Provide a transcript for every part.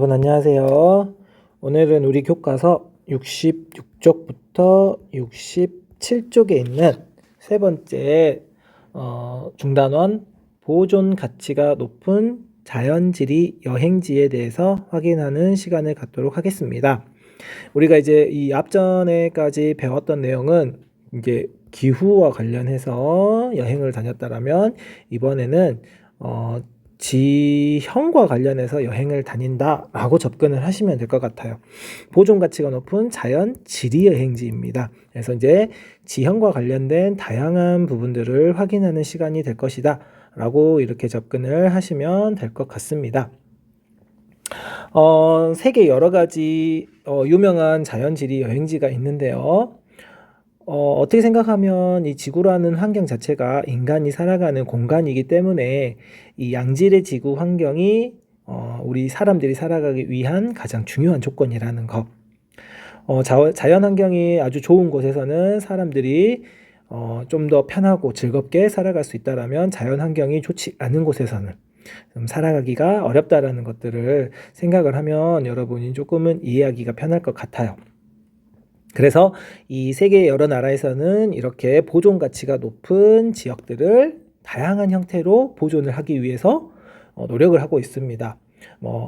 여러분 안녕하세요. 오늘은 우리 교과서 66쪽부터 67쪽에 있는 세 번째 중단원 보존 가치가 높은 자연지리 여행지에 대해서 확인하는 시간을 갖도록 하겠습니다. 우리가 이제 이 앞전에까지 배웠던 내용은 이제 기후와 관련해서 여행을 다녔다라면 이번에는 지형과 관련해서 여행을 다닌다라고 접근을 하시면 될 것 같아요. 보존 가치가 높은 자연 지리 여행지입니다. 그래서 이제 지형과 관련된 다양한 부분들을 확인하는 시간이 될 것이다 라고 이렇게 접근을 하시면 될 것 같습니다. 세계 여러 가지 유명한 자연 지리 여행지가 있는데요. 어떻게 생각하면 이 지구라는 환경 자체가 인간이 살아가는 공간이기 때문에 이 양질의 지구 환경이 우리 사람들이 살아가기 위한 가장 중요한 조건이라는 것. 자연 환경이 아주 좋은 곳에서는 사람들이 좀 더 편하고 즐겁게 살아갈 수 있다라면 자연 환경이 좋지 않은 곳에서는 좀 살아가기가 어렵다라는 것들을 생각을 하면 여러분이 조금은 이해하기가 편할 것 같아요. 그래서 이 세계 여러 나라에서는 이렇게 보존 가치가 높은 지역들을 다양한 형태로 보존을 하기 위해서 노력을 하고 있습니다.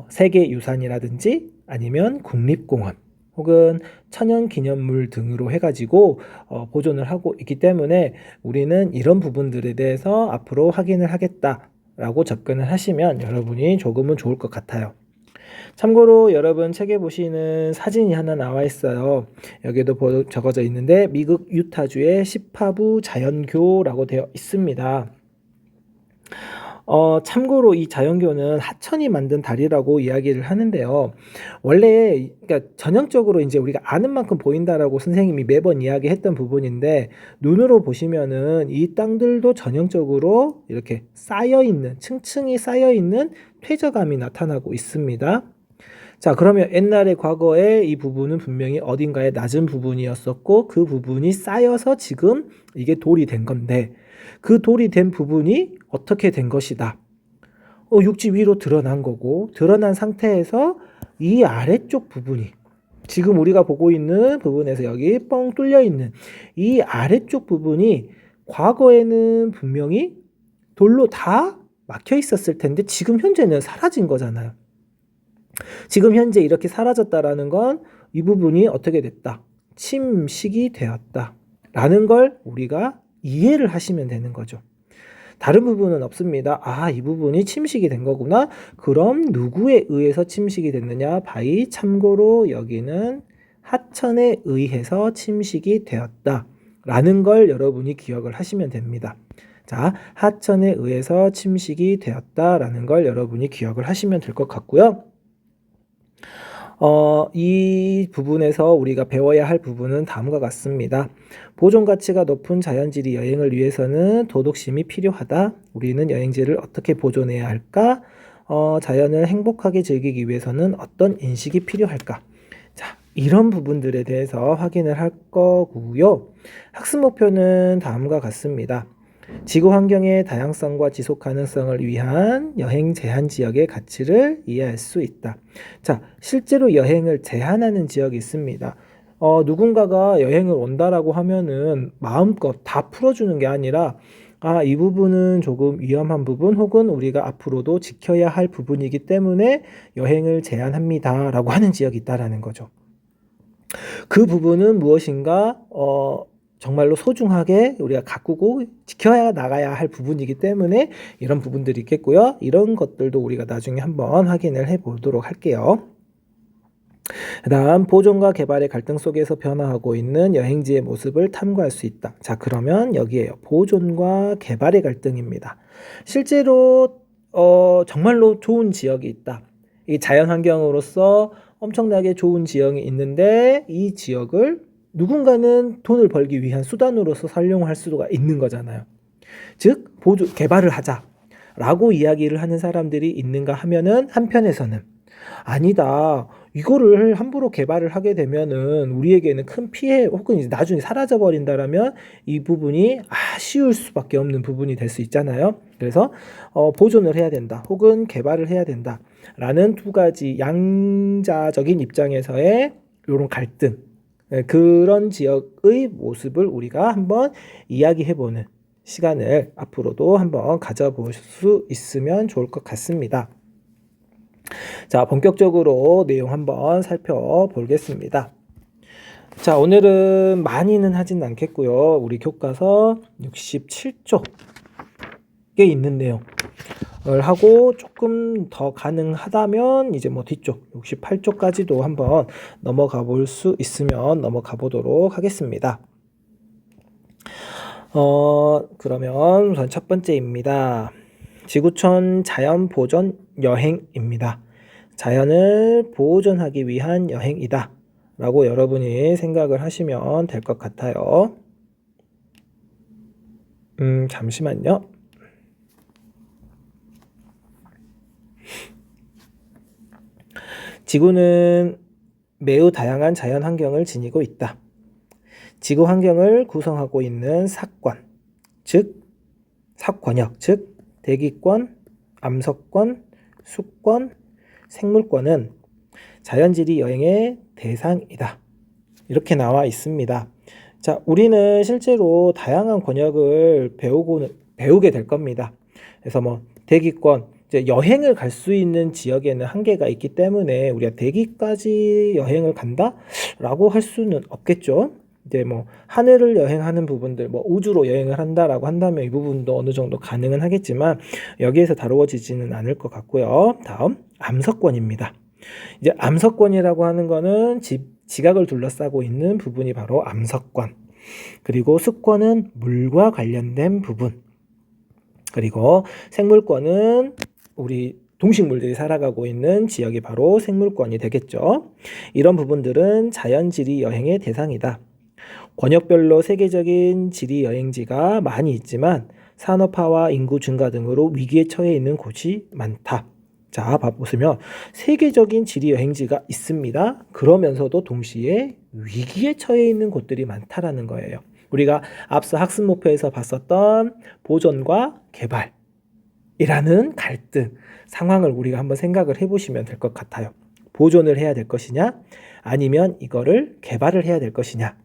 세계유산이라든지 아니면 국립공원 혹은 천연기념물 등으로 해가지고 보존을 하고 있기 때문에 우리는 이런 부분들에 대해서 앞으로 확인을 하겠다라고 접근을 하시면 여러분이 조금은 좋을 것 같아요. 참고로 여러분 책에 보시는 사진이 하나 나와 있어요. 여기에도 적어져 있는데 미국 유타주의 시파부 자연교라고 되어 있습니다. 참고로 이 자연교는 하천이 만든 다리라고 이야기를 하는데요. 원래 그러니까 전형적으로 이제 우리가 아는 만큼 보인다라고 선생님이 매번 이야기했던 부분인데 눈으로 보시면은 이 땅들도 전형적으로 이렇게 쌓여 있는 층층이 쌓여 있는 퇴적암이 나타나고 있습니다. 자, 그러면 옛날에 과거에 이 부분은 분명히 어딘가에 낮은 부분이었었고 그 부분이 쌓여서 지금 이게 돌이 된 건데 그 돌이 된 부분이 어떻게 된 것이다. 육지 위로 드러난 거고 드러난 상태에서 이 아래쪽 부분이 지금 우리가 보고 있는 부분에서 여기 뻥 뚫려 있는 이 아래쪽 부분이 과거에는 분명히 돌로 다 막혀 있었을 텐데 지금 현재는 사라진 거잖아요. 지금 현재 이렇게 사라졌다라는 건 이 부분이 어떻게 됐다? 침식이 되었다 라는 걸 우리가 이해를 하시면 되는 거죠. 다른 부분은 없습니다. 이 부분이 침식이 된 거구나. 그럼 누구에 의해서 침식이 됐느냐? 바이 참고로 여기는 하천에 의해서 침식이 되었다 라는 걸 여러분이 기억을 하시면 됩니다. 자, 하천에 의해서 침식이 되었다라는 걸 여러분이 기억을 하시면 될 것 같고요. 이 부분에서 우리가 배워야 할 부분은 다음과 같습니다. 보존 가치가 높은 자연지리 여행을 위해서는 도덕심이 필요하다. 우리는 여행지를 어떻게 보존해야 할까? 자연을 행복하게 즐기기 위해서는 어떤 인식이 필요할까? 자, 이런 부분들에 대해서 확인을 할 거고요. 학습 목표는 다음과 같습니다. 지구 환경의 다양성과 지속 가능성을 위한 여행 제한 지역의 가치를 이해할 수 있다. 자, 실제로 여행을 제한하는 지역이 있습니다. 누군가가 여행을 온다라고 하면은 마음껏 다 풀어주는 게 아니라 이 부분은 조금 위험한 부분 혹은 우리가 앞으로도 지켜야 할 부분이기 때문에 여행을 제한합니다 라고 하는 지역이 있다라는 거죠. 그 부분은 무엇인가 정말로 소중하게 우리가 가꾸고 지켜야 나가야 할 부분이기 때문에 이런 부분들이 있겠고요. 이런 것들도 우리가 나중에 한번 확인을 해보도록 할게요. 그 다음 보존과 개발의 갈등 속에서 변화하고 있는 여행지의 모습을 탐구할 수 있다. 자, 그러면 여기에요. 보존과 개발의 갈등입니다. 실제로 정말로 좋은 지역이 있다. 이 자연환경으로서 엄청나게 좋은 지형이 있는데 이 지역을 누군가는 돈을 벌기 위한 수단으로서 활용할 수가 있는 거잖아요. 즉 개발을 하자라고 이야기를 하는 사람들이 있는가 하면은 한편에서는 아니다. 이거를 함부로 개발을 하게 되면은 우리에게는 큰 피해 혹은 이제 나중에 사라져 버린다라면 이 부분이 아쉬울 수밖에 없는 부분이 될 수 있잖아요. 그래서 보존을 해야 된다 혹은 개발을 해야 된다라는 두 가지 양자적인 입장에서의 이런 갈등, 그런 지역의 모습을 우리가 한번 이야기해보는 시간을 앞으로도 한번 가져볼 수 있으면 좋을 것 같습니다. 자, 본격적으로 내용 한번 살펴보겠습니다. 자, 오늘은 많이는 하진 않겠고요. 우리 교과서 67쪽에 있는 내용을 하고 조금 더 가능하다면 이제 뭐 뒤쪽 68쪽까지도 한번 넘어가 볼 수 있으면 넘어가 보도록 하겠습니다. 그러면 우선 첫 번째입니다. 지구촌 자연 보존 여행입니다. 자연을 보존하기 위한 여행이다 라고 여러분이 생각을 하시면 될 것 같아요. 잠시만요. 지구는 매우 다양한 자연 환경을 지니고 있다. 지구 환경을 구성하고 있는 사권, 즉 사권역, 즉 대기권, 암석권, 수권, 생물권은 자연지리 여행의 대상이다. 이렇게 나와 있습니다. 자, 우리는 실제로 다양한 권역을 배우게 될 겁니다. 그래서 뭐 대기권, 이제 여행을 갈 수 있는 지역에는 한계가 있기 때문에 우리가 대기까지 여행을 간다라고 할 수는 없겠죠. 이제 뭐 하늘을 여행하는 부분들, 뭐 우주로 여행을 한다라고 한다면 이 부분도 어느 정도 가능은 하겠지만 여기에서 다루어지지는 않을 것 같고요. 다음 암석권입니다. 이제 암석권이라고 하는 거는 지각을 둘러싸고 있는 부분이 바로 암석권. 그리고 수권은 물과 관련된 부분. 그리고 생물권은 우리 동식물들이 살아가고 있는 지역이 바로 생물권이 되겠죠. 이런 부분들은 자연지리 여행의 대상이다. 권역별로 세계적인 지리 여행지가 많이 있지만 산업화와 인구 증가 등으로 위기에 처해 있는 곳이 많다. 자, 보시면 세계적인 지리 여행지가 있습니다. 그러면서도 동시에 위기에 처해 있는 곳들이 많다라는 거예요. 우리가 앞서 학습 목표에서 봤었던 보존과 개발이라는 갈등 상황을 우리가 한번 생각을 해보시면 될 것 같아요. 보존을 해야 될 것이냐 아니면 이거를 개발을 해야 될 것이냐.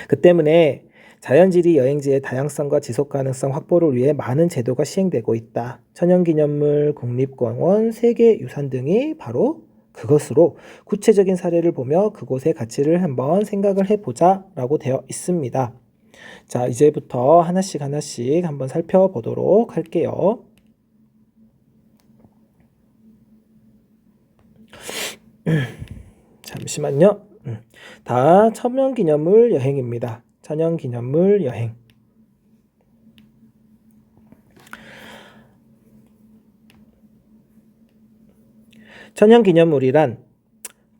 그 때문에 자연지리 여행지의 다양성과 지속가능성 확보를 위해 많은 제도가 시행되고 있다. 천연기념물, 국립공원, 세계유산 등이 바로 그것으로 구체적인 사례를 보며 그곳의 가치를 한번 생각을 해보자 라고 되어 있습니다. 자, 이제부터 하나씩 한번 살펴보도록 할게요. 잠시만요. 다 천연기념물 여행입니다. 천연기념물 여행. 천연기념물이란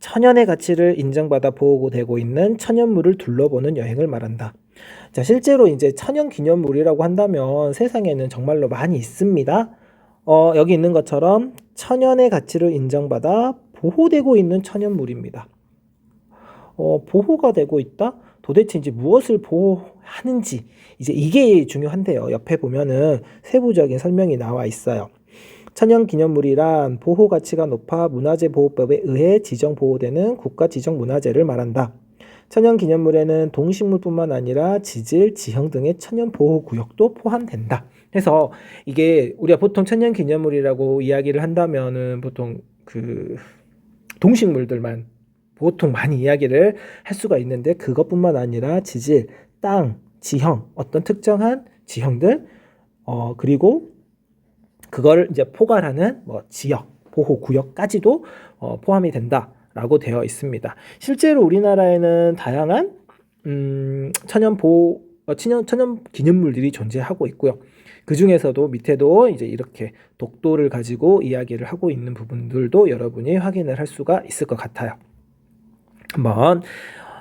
천연의 가치를 인정받아 보호되고 있는 천연물을 둘러보는 여행을 말한다. 자, 실제로 이제 천연기념물이라고 한다면 세상에는 정말로 많이 있습니다. 여기 있는 것처럼 천연의 가치를 인정받아 보호되고 있는 천연물입니다. 보호가 되고 있다? 도대체 이제 무엇을 보호하는지 이제 이게 중요한데요. 옆에 보면은 세부적인 설명이 나와 있어요. 천연기념물이란 보호 가치가 높아 문화재보호법에 의해 지정보호되는 국가 지정 문화재를 말한다. 천연기념물에는 동식물뿐만 아니라 지질, 지형 등의 천연보호구역도 포함된다. 그래서 이게 우리가 보통 천연기념물이라고 이야기를 한다면은 보통 그 동식물들만 보통 많이 이야기를 할 수가 있는데 그것뿐만 아니라 지질, 땅, 지형, 어떤 특정한 지형들, 그리고 그걸 이제 포괄하는 뭐 지역, 보호구역까지도 포함이 된다라고 되어 있습니다. 실제로 우리나라에는 다양한 천연 기념물들이 존재하고 있고요. 그 중에서도 밑에도 이제 이렇게 독도를 가지고 이야기를 하고 있는 부분들도 여러분이 확인을 할 수가 있을 것 같아요. 한번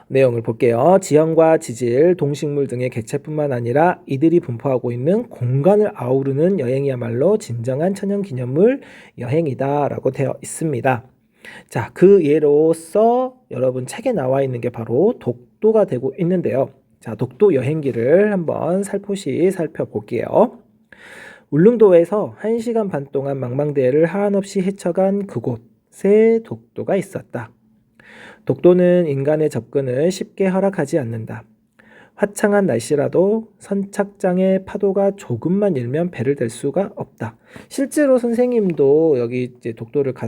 내용을 볼게요. 지형과 지질, 동식물 등의 객체뿐만 아니라 이들이 분포하고 있는 공간을 아우르는 여행이야말로 진정한 천연기념물 여행이다 라고 되어 있습니다. 자, 그 예로서 여러분 책에 나와 있는 게 바로 독도가 되고 있는데요. 자, 독도 여행기를 한번 살포시 살펴볼게요. 울릉도에서 1시간 반 동안 망망대해를 한없이 헤쳐간 그곳에 독도가 있었다. 독도는 인간의 접근을 쉽게 허락하지 않는다. 화창한 날씨라도 선착장의 파도가 조금만 일면 배를 댈 수가 없다. 실제로 선생님도 여기 이제 그러니까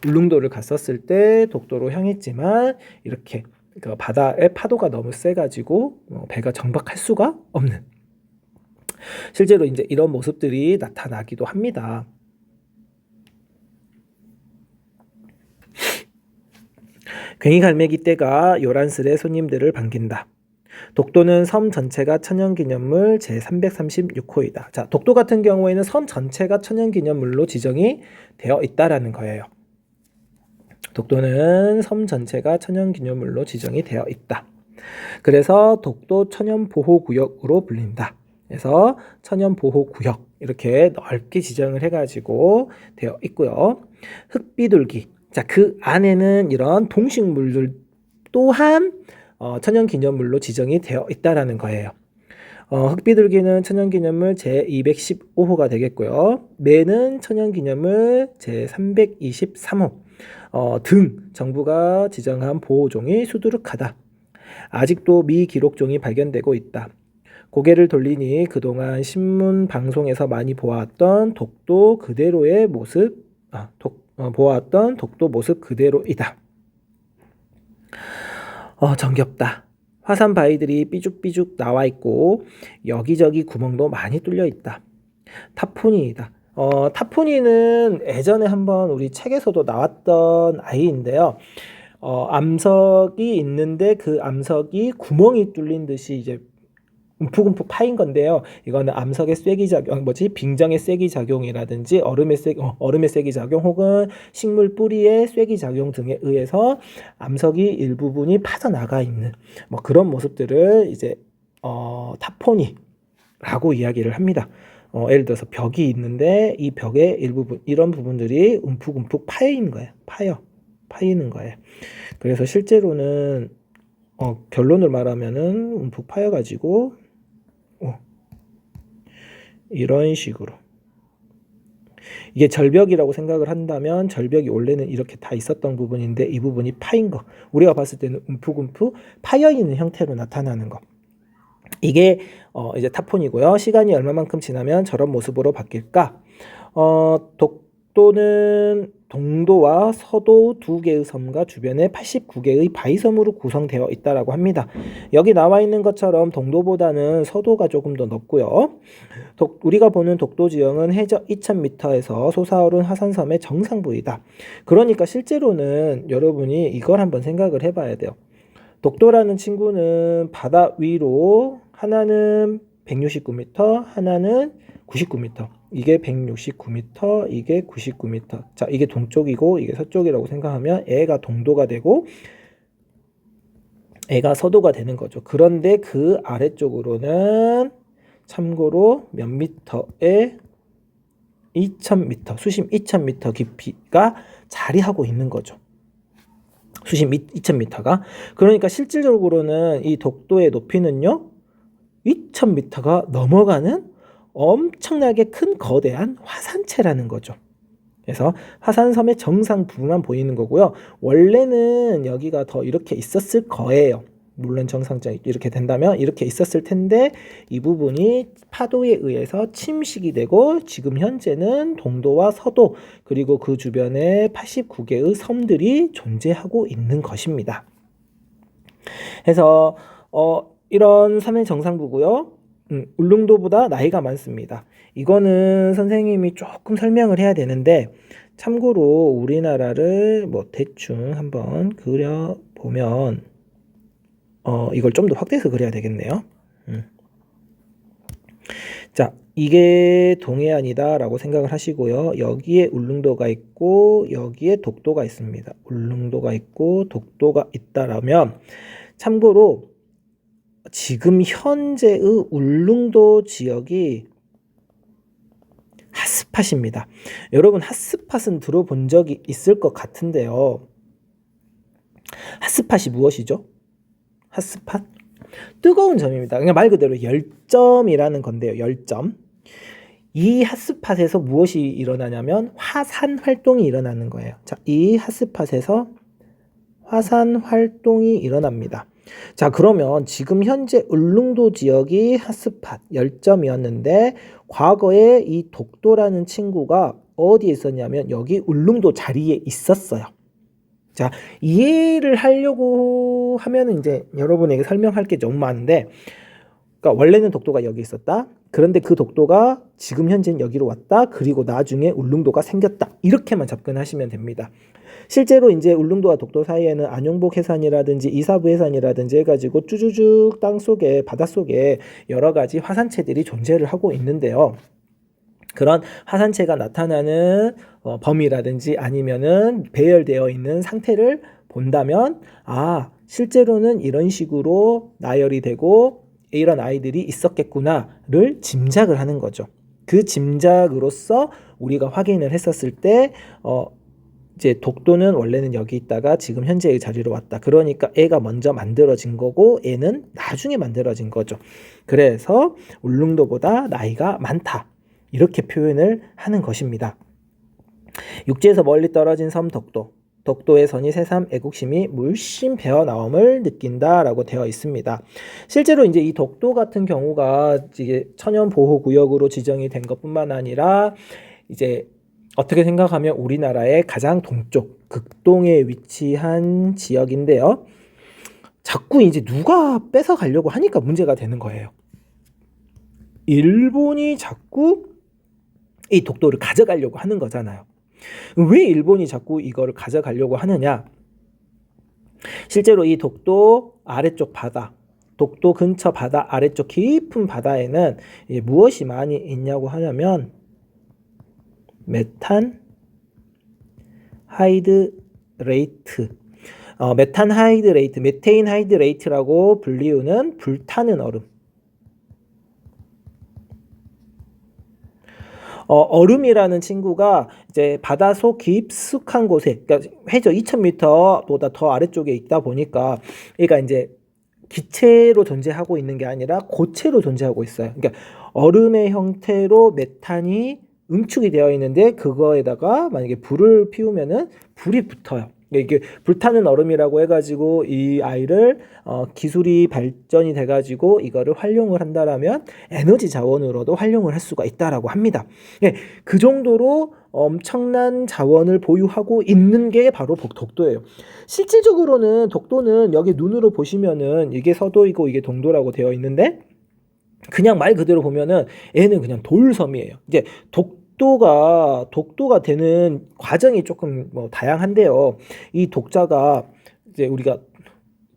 울릉도를 갔었을 때 독도로 향했지만 이렇게 그 바다의 파도가 너무 세가지고 배가 정박할 수가 없는. 실제로 이제 이런 모습들이 나타나기도 합니다. 괭이갈매기 떼가 요란스레 손님들을 반긴다. 독도는 섬 전체가 천연기념물 제336호이다. 자, 독도 같은 경우에는 섬 전체가 천연기념물로 지정이 되어 있다라는 거예요. 독도는 섬 전체가 천연기념물로 지정이 되어 있다. 그래서 독도 천연보호구역으로 불린다. 그래서 천연보호구역 이렇게 넓게 지정을 해가지고 되어 있고요. 흙비둘기. 자, 그 안에는 이런 동식물들 또한 천연기념물로 지정이 되어 있다라는 거예요. 흙비둘기는 천연기념물 제215호가 되겠고요. 매는 천연기념물 제323호 등 정부가 지정한 보호종이 수두룩하다. 아직도 미기록종이 발견되고 있다. 고개를 돌리니 그동안 신문 방송에서 많이 보았던 독도 그대로의 모습, 보았던 독도 모습 그대로이다. 정겹다. 화산 바위들이 삐죽삐죽 나와 있고 여기저기 구멍도 많이 뚫려 있다. 타포니이다. 타포니는 예전에 한번 우리 책에서도 나왔던 아이인데요. 암석이 있는데 그 암석이 구멍이 뚫린 듯이 이제 움푹움푹 파인 건데요. 이거는 암석의 쐐기작용, 빙정의 쐐기작용이라든지 얼음의 쐐기작용 혹은 식물 뿌리의 쐐기작용 등에 의해서 암석이 일부분이 파져나가 있는 그런 모습들을 이제 타포니라고 이야기를 합니다. 예를 들어서 벽이 있는데 이 벽의 일부분 이런 부분들이 움푹움푹 파인 거예요. 파이는 거예요. 그래서 실제로는 결론을 말하면은 움푹 파여가지고 이런 식으로 이게 절벽이라고 생각을 한다면 절벽이 원래는 이렇게 다 있었던 부분인데 이 부분이 파인 거, 우리가 봤을 때는 움푹움푹 파여있는 형태로 나타나는 거, 이게 이제 타폰이고요. 시간이 얼마만큼 지나면 저런 모습으로 바뀔까? 독도는 동도와 서도 두 개의 섬과 주변에 89개의 바위섬으로 구성되어 있다고 합니다. 여기 나와 있는 것처럼 동도보다는 서도가 조금 더 넓고요. 우리가 보는 독도 지형은 해저 2000m에서 솟아오른 화산섬의 정상 부위다. 그러니까 실제로는 여러분이 이걸 한번 생각을 해봐야 돼요. 독도라는 친구는 바다 위로 하나는 169m, 하나는 99m. 이게 169m, 이게 99m. 자, 이게 동쪽이고 이게 서쪽이라고 생각하면 얘가 동도가 되고 얘가 서도가 되는 거죠. 그런데 그 아래쪽으로는 참고로 몇 미터에 2000m, 수심 2000m 깊이가 자리하고 있는 거죠. 수심 2000m가. 그러니까 실질적으로는 이 독도의 높이는요 2000m가 넘어가는 엄청나게 큰 거대한 화산체라는 거죠. 그래서 화산섬의 정상 부분만 보이는 거고요. 원래는 여기가 더 이렇게 있었을 거예요. 물론 정상적이 이렇게 된다면 이렇게 있었을 텐데 이 부분이 파도에 의해서 침식이 되고 지금 현재는 동도와 서도 그리고 그 주변에 89개의 섬들이 존재하고 있는 것입니다. 그래서 이런 섬의 정상부고요. 울릉도보다 나이가 많습니다. 이거는 선생님이 조금 설명을 해야 되는데 참고로 우리나라를 대충 한번 그려보면 이걸 좀 더 확대해서 그려야 되겠네요. 자, 이게 동해안이다 라고 생각을 하시고요. 여기에 울릉도가 있고 여기에 독도가 있습니다. 울릉도가 있고 독도가 있다라면 참고로 지금 현재의 울릉도 지역이 핫스팟입니다. 여러분 핫스팟은 들어본 적이 있을 것 같은데요. 핫스팟이 무엇이죠? 핫스팟? 뜨거운 점입니다. 그냥 말 그대로 열점이라는 건데요. 열점. 이 핫스팟에서 무엇이 일어나냐면 화산 활동이 일어나는 거예요. 자, 이 핫스팟에서 화산 활동이 일어납니다. 자, 그러면 지금 현재 울릉도 지역이 핫스팟 열점이었는데 과거에 이 독도라는 친구가 어디에 있었냐면 여기 울릉도 자리에 있었어요. 자, 이해를 하려고 하면 이제 여러분에게 설명할 게 너무 많은데, 그러니까 원래는 독도가 여기 있었다. 그런데 그 독도가 지금 현재는 여기로 왔다. 그리고 나중에 울릉도가 생겼다. 이렇게만 접근하시면 됩니다. 실제로 이제 울릉도와 독도 사이에는 안용복 해산이라든지 이사부 해산이라든지 해가지고 쭈쭈쭉 땅 속에 바다 속에 여러 가지 화산체들이 존재를 하고 있는데요. 그런 화산체가 나타나는 범위라든지 아니면은 배열되어 있는 상태를 본다면 실제로는 이런 식으로 나열이 되고 이런 아이들이 있었겠구나를 짐작을 하는 거죠. 그 짐작으로서 우리가 확인을 했었을 때 이제 독도는 원래는 여기 있다가 지금 현재의 자리로 왔다. 그러니까 애가 먼저 만들어진 거고 애는 나중에 만들어진 거죠. 그래서 울릉도보다 나이가 많다. 이렇게 표현을 하는 것입니다. 육지에서 멀리 떨어진 섬 독도. 독도의 선이 새삼 애국심이 물씬 배어나옴을 느낀다라고 되어 있습니다. 실제로 이제 이 독도 같은 경우가 이게 천연보호구역으로 지정이 된 것뿐만 아니라 이제 어떻게 생각하면 우리나라의 가장 동쪽, 극동에 위치한 지역인데요. 자꾸 이제 누가 뺏어가려고 하니까 문제가 되는 거예요. 일본이 자꾸 이 독도를 가져가려고 하는 거잖아요. 왜 일본이 자꾸 이거를 가져가려고 하느냐? 실제로 이 독도 아래쪽 바다, 독도 근처 바다 아래쪽 깊은 바다에는 무엇이 많이 있냐고 하냐면 메탄 하이드레이트, 메테인 하이드레이트라고 불리우는 불타는 얼음. 얼음이라는 친구가 이제 바다속 깊숙한 곳에, 그러니까 해저 2000m보다 더 아래쪽에 있다 보니까 얘가 이제 기체로 존재하고 있는 게 아니라 고체로 존재하고 있어요. 그러니까 얼음의 형태로 메탄이 응축이 되어 있는데 그거에다가 만약에 불을 피우면은 불이 붙어요. 이게 불타는 얼음이라고 해가지고 이 아이를 기술이 발전이 돼가지고 이거를 활용을 한다라면 에너지 자원으로도 활용을 할 수가 있다라고 합니다. 그 정도로 엄청난 자원을 보유하고 있는 게 바로 독도예요. 실질적으로는 독도는 여기 눈으로 보시면은 이게 서도이고 이게 동도라고 되어 있는데 그냥 말 그대로 보면은 얘는 그냥 돌섬이에요. 이제 독도가 되는 과정이 조금 다양한데요. 이 독자가 이제 우리가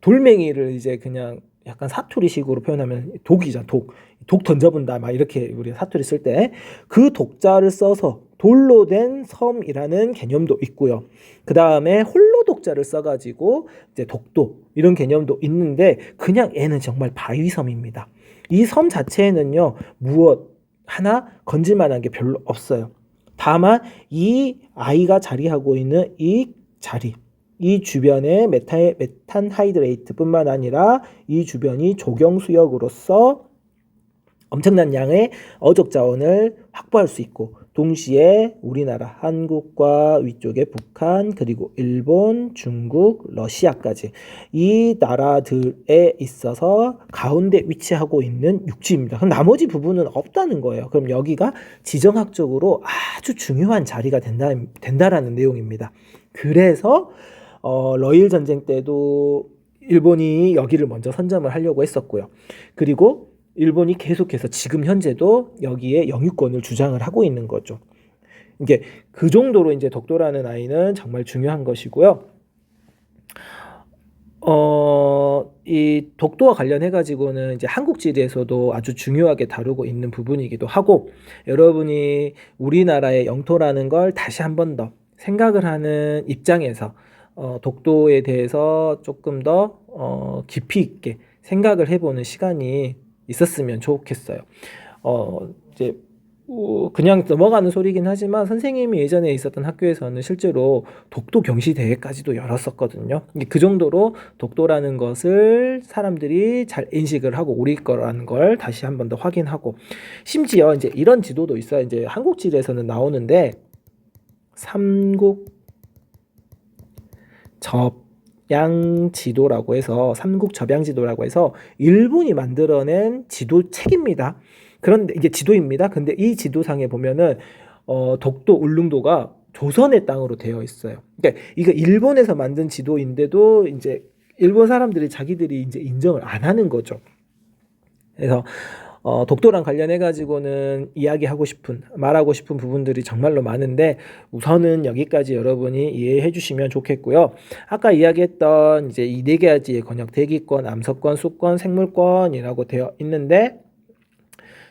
돌멩이를 이제 그냥 약간 사투리식으로 표현하면 독이잖아. 독 던져본다. 막 이렇게 우리가 사투리 쓸 때 그 독자를 써서 돌로 된 섬이라는 개념도 있고요. 그 다음에 홀로 독자를 써가지고 이제 독도 이런 개념도 있는데 그냥 얘는 정말 바위섬입니다. 이 섬 자체에는요 무엇 하나 건질만한 게 별로 없어요. 다만 이 아이가 자리하고 있는 이 자리, 이 주변에 메탄 하이드레이트뿐만 아니라 이 주변이 조경수역으로서 엄청난 양의 어족 자원을 확보할 수 있고 동시에 우리나라 한국과 위쪽에 북한 그리고 일본, 중국, 러시아까지 이 나라들에 있어서 가운데 위치하고 있는 육지입니다. 그럼 나머지 부분은 없다는 거예요. 그럼 여기가 지정학적으로 아주 중요한 자리가 된다라는 내용입니다. 그래서 러일 전쟁 때도 일본이 여기를 먼저 선점을 하려고 했었고요. 그리고 일본이 계속해서 지금 현재도 여기에 영유권을 주장을 하고 있는 거죠. 이게 그 정도로 이제 독도라는 아이는 정말 중요한 것이고요. 이 독도와 관련해 가지고는 이제 한국지리에서도 아주 중요하게 다루고 있는 부분이기도 하고 여러분이 우리나라의 영토라는 걸 다시 한 번 더 생각을 하는 입장에서 독도에 대해서 조금 더 깊이 있게 생각을 해보는 시간이 있었으면 좋겠어요. 이제 그냥 넘어가는 소리긴 하지만 선생님이 예전에 있었던 학교에서는 실제로 독도 경시 대회까지도 열었었거든요. 그 정도로 독도라는 것을 사람들이 잘 인식을 하고 우리 거라는 걸 다시 한 번 더 확인하고, 심지어 이제 이런 지도도 있어요. 이제 한국지도에서는 나오는데 삼국 접양지도라고 해서, 삼국 접양지도라고 해서 일본이 만들어낸 지도책입니다. 그런데 이게 지도입니다. 근데 이 지도상에 보면은 독도 울릉도가 조선의 땅으로 되어 있어요. 그러니까 이거 일본에서 만든 지도인데도 이제 일본 사람들이 자기들이 이제 인정을 안 하는 거죠. 그래서 독도랑 관련해 가지고는 말하고 싶은 부분들이 정말로 많은데 우선은 여기까지 여러분이 이해해 주시면 좋겠고요. 아까 이야기했던 이제 이 네 가지의 권역, 대기권, 암서권, 수권, 생물권이라고 되어 있는데,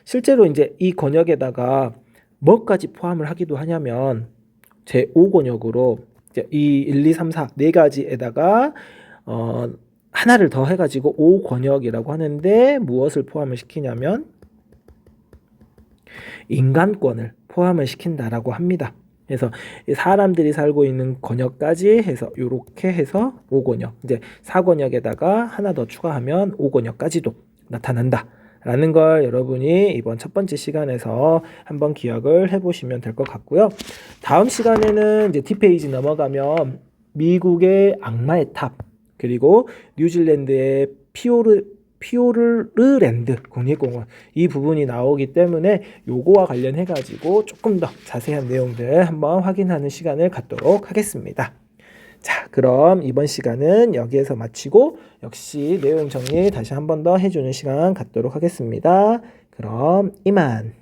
실제로 이제 이 권역에다가 뭐까지 포함을 하기도 하냐면 제5권역으로 이 1, 2, 3, 4 네 가지에다가 하나를 더 해가지고 5권역이라고 하는데, 무엇을 포함을 시키냐면 인간권을 포함을 시킨다라고 합니다. 그래서 사람들이 살고 있는 권역까지 해서 이렇게 해서 5권역, 이제 4권역에다가 하나 더 추가하면 5권역까지도 나타난다 라는 걸 여러분이 이번 첫 번째 시간에서 한번 기억을 해보시면 될 것 같고요. 다음 시간에는 이제 뒷페이지 넘어가면 미국의 악마의 탑, 그리고 뉴질랜드의 피오르랜드 국립공원, 이 부분이 나오기 때문에 요거와 관련해 가지고 조금 더 자세한 내용들 한번 확인하는 시간을 갖도록 하겠습니다. 자, 그럼 이번 시간은 여기에서 마치고 역시 내용 정리 다시 한 번 더 해주는 시간 갖도록 하겠습니다. 그럼 이만.